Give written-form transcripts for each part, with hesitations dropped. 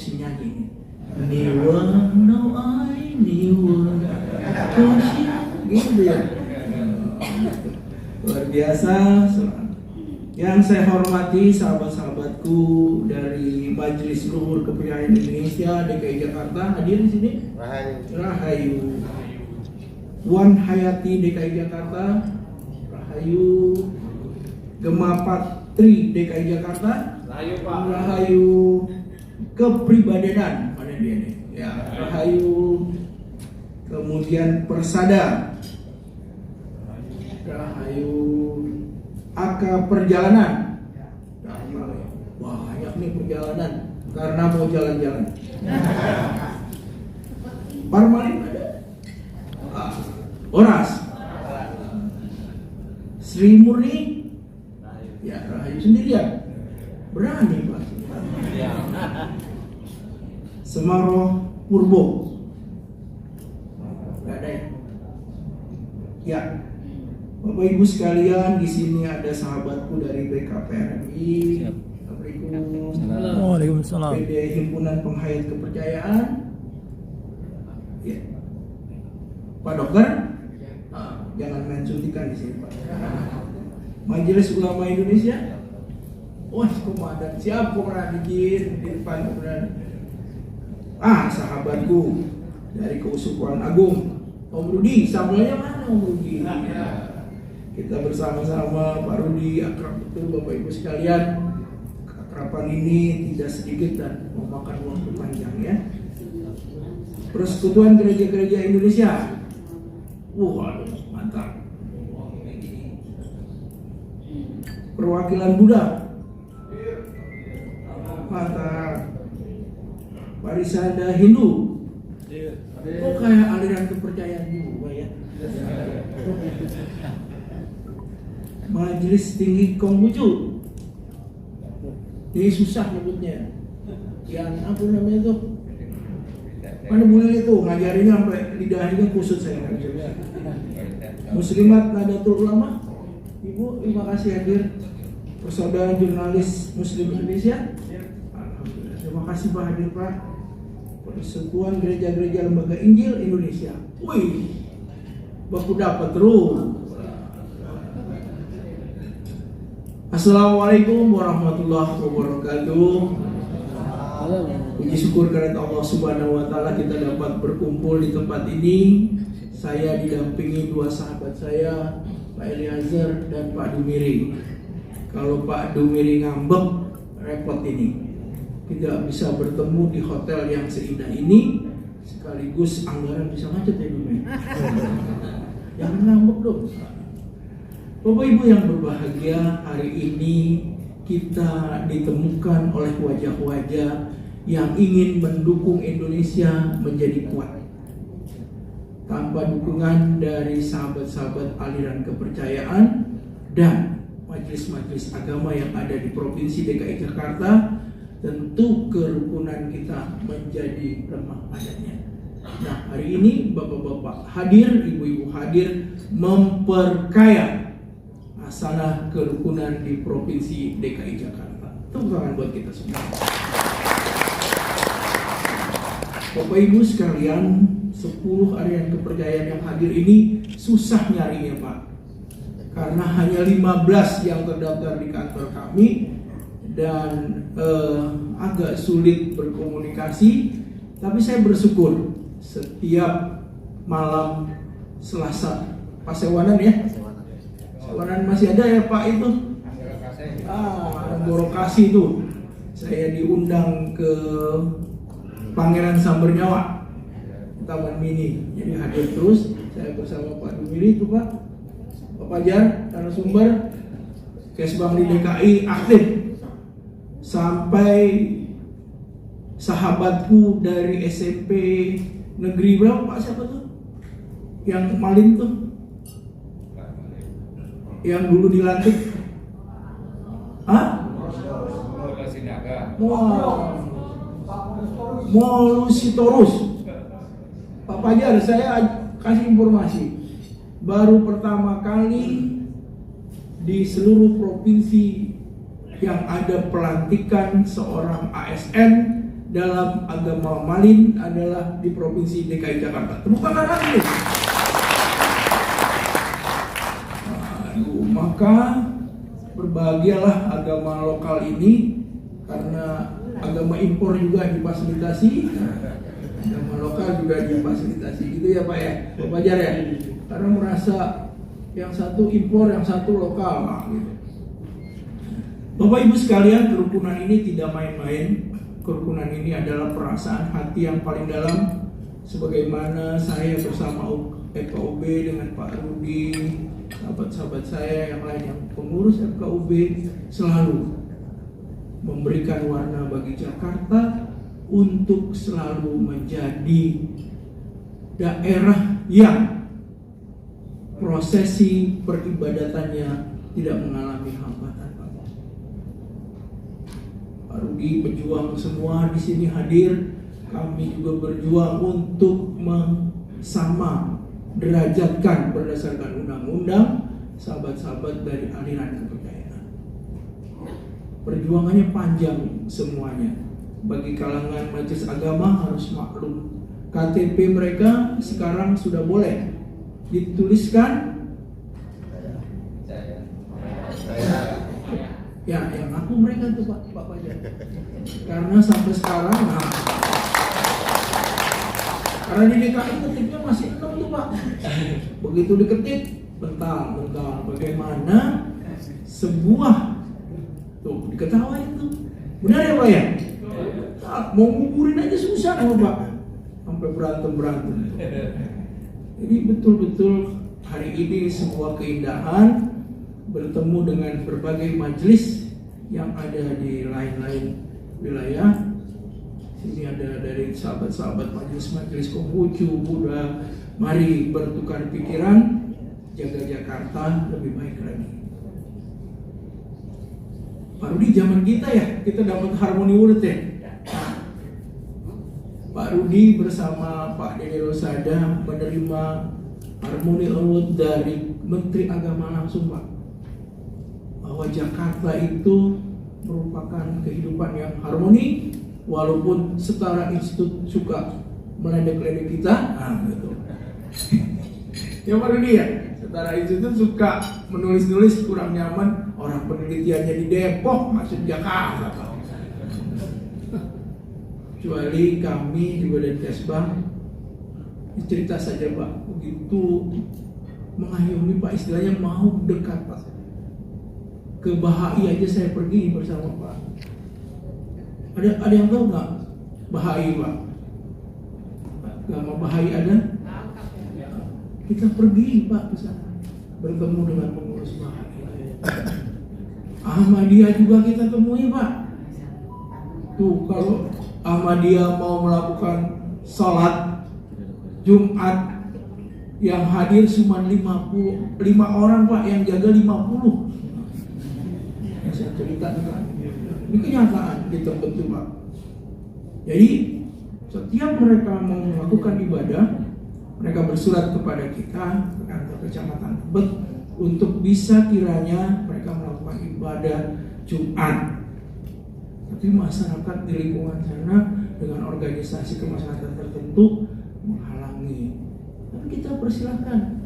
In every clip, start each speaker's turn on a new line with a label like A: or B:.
A: mesti nyanyi. Niwa no I niwa koshi gitu ya. Luar biasa. Yang saya hormati sahabat-sahabatku dari Majelis Luhur Kepercayaan Indonesia DKI Jakarta hadir di sini. Rahayu. Wan Hayati DKI Jakarta. Rahayu. Gema Patri DKI Jakarta.
B: Rahayu Pak.
A: Rahayu. Kepribadian ada dia nih. Ya, Rahayu. Kemudian Persada. Rahayu. Aka Perjalanan. Banyak nih perjalanan karena mau jalan-jalan. Parmalin ada. Oras. Sri Murni. Ya, Rahayu sendirian. Berani Pak. Semaroh Purbo. Gak ada ya? Ya. Bapak Ibu sekalian, di sini ada sahabatku dari BKPRMI. Assalamualaikum.
C: Waalaikumsalam.
A: PD Himpunan Penghayat Kepercayaan. Ya. Pak Dokter, jangan main suntikan di sini Pak. Majelis Ulama Indonesia. Wah, komandan siap komandan izin di depan komandan. Sahabatku dari Keuskupan Agung, Om Rudi, sambalnya mana Om Rudi? Kita bersama-sama Pak Rudi, akrab betul Bapak Ibu sekalian. Keakraban ini tidak sedikit dan memakan waktu panjang ya. Persekutuan Gereja-Gereja Indonesia. Waduh, mantap. Perwakilan Buddha. Mantap. Parisada Hindu. Kok kayak aliran kepercayaan juga ya? Majelis Tinggi Konghucu. Ini susah nyebutnya. Yang apa namanya itu? Mana boleh itu ngajarinnya sampai lidahnya kusut saya. Muslimat Nahdlatul Ulama. Ibu, terima kasih hadir. Persaudaraan Jurnalis Muslim Indonesia. Alhamdulillah. Terima kasih Pak hadir Pak. Persekutuan Gereja-Gereja Lembaga Injil Indonesia. Wih, baku dapat terus. Assalamualaikum warahmatullahi wabarakatuh. Puji syukur kepada Allah Subhanahu wa taala kita dapat berkumpul di tempat ini. Saya didampingi dua sahabat saya, Pak Eliezer dan Pak Dumiri. Kalau Pak Dumiri ngambek, repot ini. Tidak bisa bertemu di hotel yang seindah ini, sekaligus anggaran bisa macet ya Dumiri. Jangan ngambek dong. Bapak Ibu yang berbahagia, hari ini kita ditemukan oleh wajah-wajah yang ingin mendukung Indonesia menjadi kuat. Tanpa dukungan dari sahabat-sahabat aliran kepercayaan dan majelis-majelis agama yang ada di Provinsi DKI Jakarta, tentu kerukunan kita menjadi lemah padanya. Nah, hari ini Bapak-bapak hadir, Ibu-ibu hadir, memperkaya masalah kerukunan di Provinsi DKI Jakarta. Tepuk tangan buat kita semua. Bapak Ibu sekalian, 10 harian kepercayaan yang hadir ini susah nyarinya Pak. Karena hanya 15 yang terdaftar di kantor kami dan agak sulit berkomunikasi. Tapi saya bersyukur setiap malam Selasa Pasewanan ya. Pasewanan masih ada ya Pak itu? Borokasi itu. Saya diundang ke Pangeran Sambernyawa, Taman Mini. Jadi hadir terus. Saya bersama Pak Dumiri itu Pak, Pak Fajar, narasumber, Kesbang di DKI aktif. Sampai sahabatku dari SMP negeri berapa Pak, siapa tuh? Yang Malin tuh, yang dulu dilantik. Molusitorus. Pak Fajar, saya kasih informasi. Baru pertama kali di seluruh provinsi yang ada pelantikan seorang ASN dalam agama Malin adalah di Provinsi DKI Jakarta. Tepuk tangan lagi. Maka berbahagialah agama lokal ini, karena agama impor juga difasilitasi, agama lokal juga difasilitasi, gitu ya Pak ya, Pak Fajar ya. Karena merasa yang satu impor, yang satu lokal, gitu. Bapak Ibu sekalian, kerukunan ini tidak main-main. Kerukunan ini adalah perasaan hati yang paling dalam, sebagaimana saya bersama FKUB dengan Pak Rudi, sahabat-sahabat saya yang lain yang pengurus FKUB, selalu memberikan warna bagi Jakarta untuk selalu menjadi daerah yang prosesi peribadatannya tidak mengalami hambatan. Pak Rudi berjuang, semua di sini hadir, kami juga berjuang untuk sama derajatkan berdasarkan undang-undang sahabat-sahabat dari aliran kepercayaan. Perjuangannya panjang semuanya. Bagi kalangan majelis agama harus maklum, KTP mereka sekarang sudah boleh dituliskan. Ya, yang aku mereka tuh Pak Fajar. Karena sampai sekarang, karena di DKI ketiknya masih 6 tuh Pak. Begitu diketik, bentar, bagaimana sebuah tuh diketawain tuh, benar ya Pak ya? Mau nguburin aja susah sama Pak, sampai berantem. Jadi betul-betul hari ini sebuah keindahan bertemu dengan berbagai majelis yang ada di lain-lain wilayah. Ini ada dari sahabat-sahabat majelis Konghucu, Buddha. Mari bertukar pikiran, jaga Jakarta lebih baik lagi. Baru di zaman kita ya, kita dapat harmoni urut ya. Pak Rudi bersama Pak Dede Losada menerima harmoni urut dari Menteri Agama langsung Pak, bahwa Jakarta itu merupakan kehidupan yang harmoni, walaupun setara institut suka meledek-ledek kita, gitu. Ya Pak Rudi ya, setara institut suka menulis-nulis kurang nyaman, orang penelitiannya di Depok masuk Jakarta. Kecuali kami di Badan Kesbang, cerita saja Pak, begitu mengayomi Pak, istilahnya mau dekat Pak. Ke Bahai aja saya pergi bersama Pak. Ada yang tahu nggak Bahai Pak? Gama Bahai ada? Kita pergi Pak ke sana, bertemu dengan pengurus Bahai. Ahmadiyah juga kita temui Pak. Tuh kalau Ahmadiyah mau melakukan sholat Jumat, yang hadir cuma 5 orang Pak, yang jaga 50. Saya cerita ini kenyataan di tempat itu Pak. Jadi setiap mereka mau melakukan ibadah, mereka bersurat kepada kita ke kantor kecamatan Tebet untuk bisa kiranya mereka melakukan ibadah Jumat. Tapi masyarakat di lingkungan sana dengan organisasi kemasyarakatan tertentu menghalangi. Tapi kita persilahkan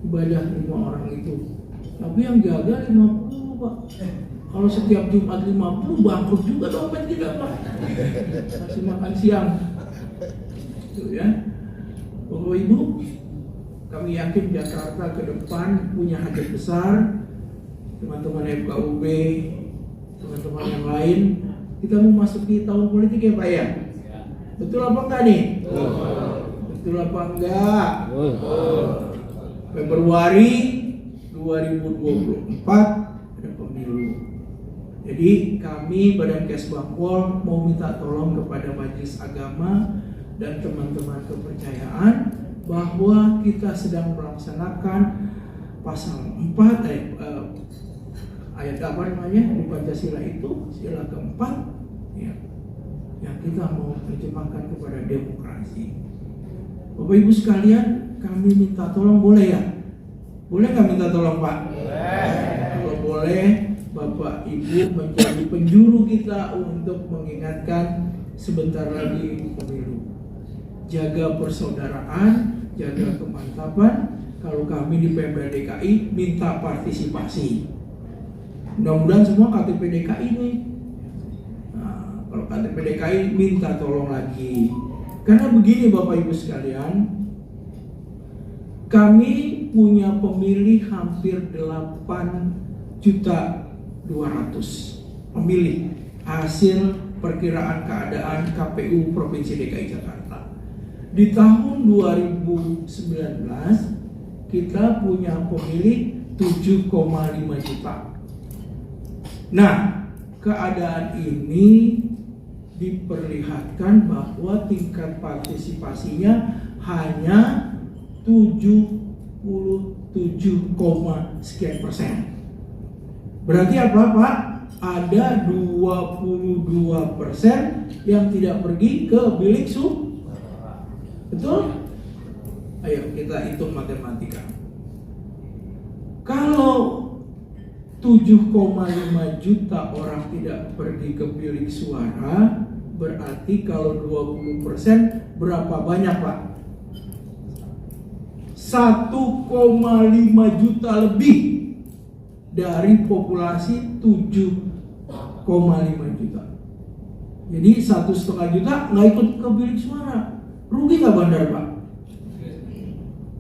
A: ibadah 5 orang itu. Tapi yang jaga 50 Pak. Kalau setiap Jumat 50 bangkrut juga dompet kita Pak. Masih makan siang. Gitu ya. Bapak Ibu, kami yakin Jakarta ke depan punya hajat besar. Teman-teman FKUB, teman-teman yang lain, kita mau masuki tahun politik ya Pak ya. Betul apa enggak nih? Betul apa enggak? Februari 2024 ada pemilu. Jadi kami Badan Kesbangpol mau minta tolong kepada majelis agama dan teman-teman kepercayaan bahwa kita sedang melaksanakan pasal 4 ayat apa namanya di Pancasila itu, sila keempat ya, yang kita mau terjemahkan kepada demokrasi. Bapak Ibu sekalian, kami minta tolong, boleh ya? Boleh nggak minta tolong Pak? Kalau boleh, Bapak Ibu menjadi penjuru kita untuk mengingatkan sebentar lagi pemilu. Jaga persaudaraan, jaga kemantapan. Kalau kami di Pemda DKI minta partisipasi. Mudah-mudahan semua KTP DKI nih. Nah, kalau KTP DKI minta tolong lagi. Karena begini Bapak Ibu sekalian, kami punya pemilih hampir 8.200.000 pemilih hasil perkiraan keadaan KPU Provinsi DKI Jakarta. Di tahun 2019 kita punya pemilih 7,5 juta. Nah, keadaan ini diperlihatkan bahwa tingkat partisipasinya hanya 77, berarti apa Pak? Ada 22% yang tidak pergi ke bilik suara. Betul? Ayo kita hitung matematika. Kalau 7,5 juta orang tidak pergi ke bilik suara, berarti kalau 20% berapa banyak Pak? 1,5 juta lebih dari populasi 7,5 juta. Jadi 1,5 juta nggak ikut ke bilik suara. Rugi nggak Bandar Pak?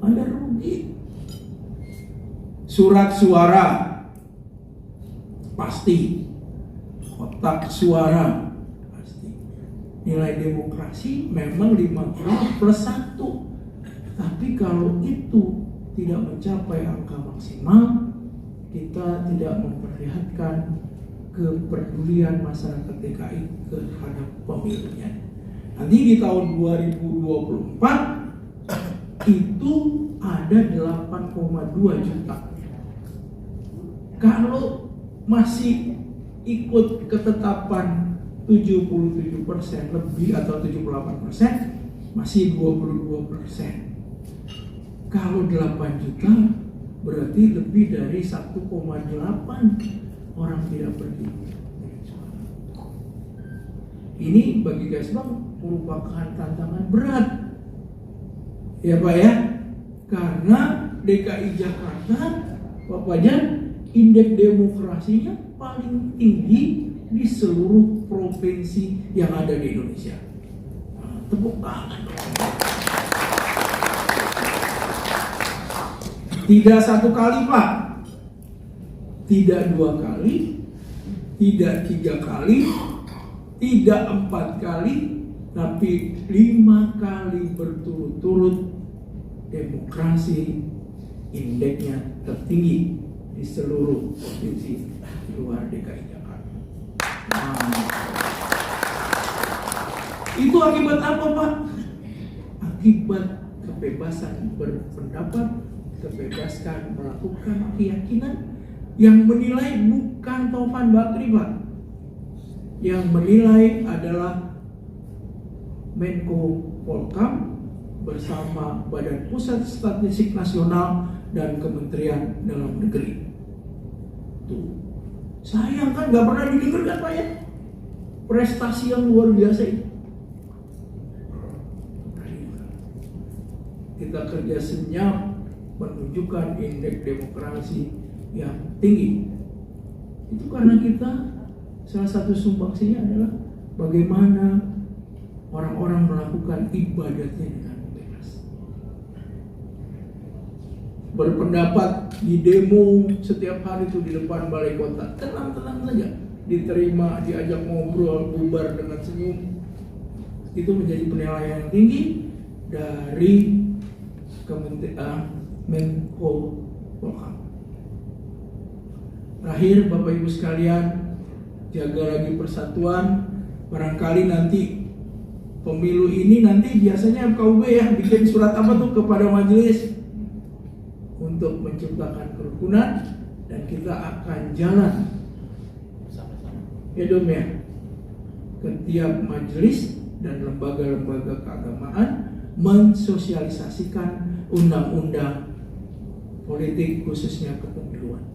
A: Bandar rugi. Surat suara pasti, kotak suara pasti. Nilai demokrasi memang 50+1. Tapi kalau itu tidak mencapai angka maksimal, kita tidak memperlihatkan kepedulian masyarakat DKI terhadap pemilunya. Nanti di tahun 2024 itu ada 8,2 juta. Kalau masih ikut ketetapan 77% lebih atau 78%, masih 22%. Kalau 8 juta berarti lebih dari 1,8 orang tidak pergi. Ini bagi Gasbang merupakan tantangan berat, ya Pak ya, karena DKI Jakarta, Bapaknya, indeks demokrasinya paling tinggi di seluruh provinsi yang ada di Indonesia. Nah, tepuk tangan. Tidak 1 kali Pak, tidak 2 kali, tidak 3 kali, tidak 4 kali, tapi 5 kali berturut-turut demokrasi indeksnya tertinggi di seluruh provinsi di luar DKI Jakarta. Nah, itu akibat apa Pak? Akibat kebebasan berpendapat, kebebasan melakukan keyakinan. Yang menilai bukan Taufan Bakri Pak, yang menilai adalah Menko Polkam bersama Badan Pusat Statistik Nasional dan Kementerian Dalam Negeri. Tuh, sayang kan nggak pernah didengar kan Pak ya, prestasi yang luar biasa itu. Kita kerja senyap menunjukkan indeks demokrasi yang tinggi. Itu karena kita, salah satu sumbangsinya adalah bagaimana orang-orang melakukan ibadatnya dengan bebas. Berpendapat di demo setiap hari itu di depan balai kota, tenang-tenang saja, diterima, diajak ngobrol, bubar dengan senyum. Itu menjadi penilaian yang tinggi dari Kementerian Menko Polkam. Terakhir Bapak Ibu sekalian, jaga lagi persatuan. Barangkali nanti pemilu ini nanti biasanya KUB ya bikin surat apa tuh kepada majelis untuk menciptakan kerukunan, dan kita akan jalan ya Dom ya ke tiap majelis dan lembaga-lembaga keagamaan mensosialisasikan undang-undang politik khususnya kepemiluan.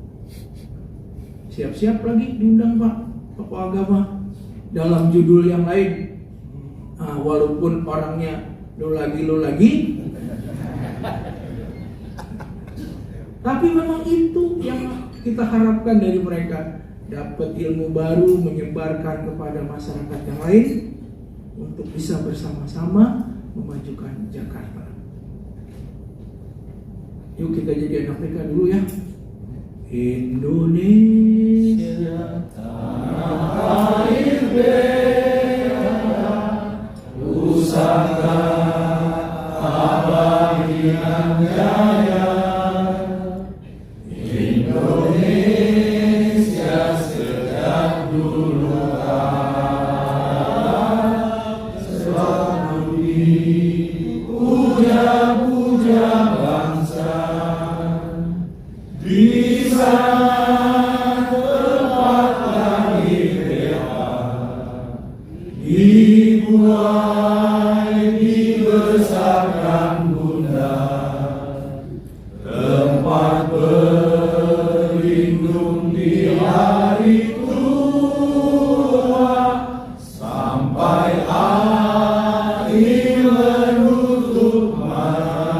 A: Siap-siap lagi diundang Pak tokoh agama dalam judul yang lain. walaupun orangnya lo lagi tapi memang itu yang kita harapkan dari mereka, dapat ilmu baru, menyebarkan kepada masyarakat yang lain untuk bisa bersama-sama memajukan Jakarta. Yuk kita jadi anak mereka dulu ya. Indonesia tanah air beta, pusaka abadi nan jaya. Indonesia sejak dulu selalu dipuja-puja bangsa. Di sana tempat lahir beta, dibuai dibesarkan bunda, tempat berlindung di hari tua, sampai akhir menutup mata.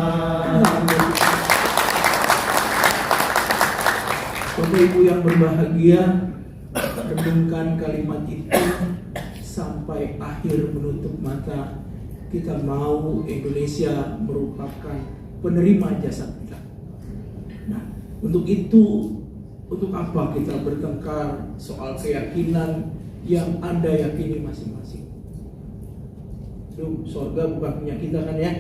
A: Bapak Ibu yang berbahagia, renungkan kalimat itu sampai akhir menutup mata. Kita mau Indonesia merupakan penerima jasa kita. Nah, untuk itu, untuk apa kita bertengkar soal keyakinan yang Anda yakini masing-masing? Surga bukan punya kita kan ya?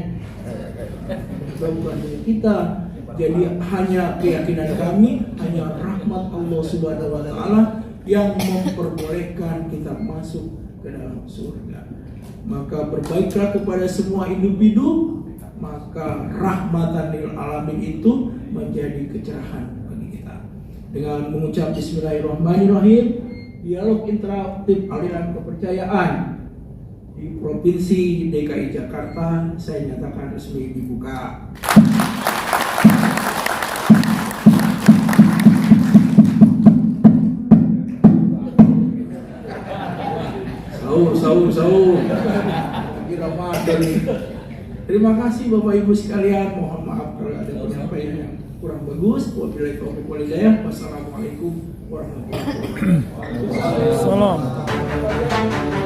A: Surga bukan punya kita. Jadi hanya keyakinan kami, hanya rahmat Allah Subhanahu wa Ta'ala yang memperbolehkan kita masuk ke dalam surga. Maka berbaiklah kepada semua individu, maka rahmatan lil alamin itu menjadi kecerahan bagi kita. Dengan mengucap Bismillahirrahmanirrahim, dialog interaktif aliran kepercayaan di Provinsi DKI Jakarta saya nyatakan resmi dibuka. Sahur. Lagi Ramadan nih. Terima kasih Bapak Ibu sekalian. Mohon maaf kalau ada penyampaian yang kurang bagus. Wabillahi taufiq wal hidayah. Wassalamualaikum warahmatullahi wabarakatuh.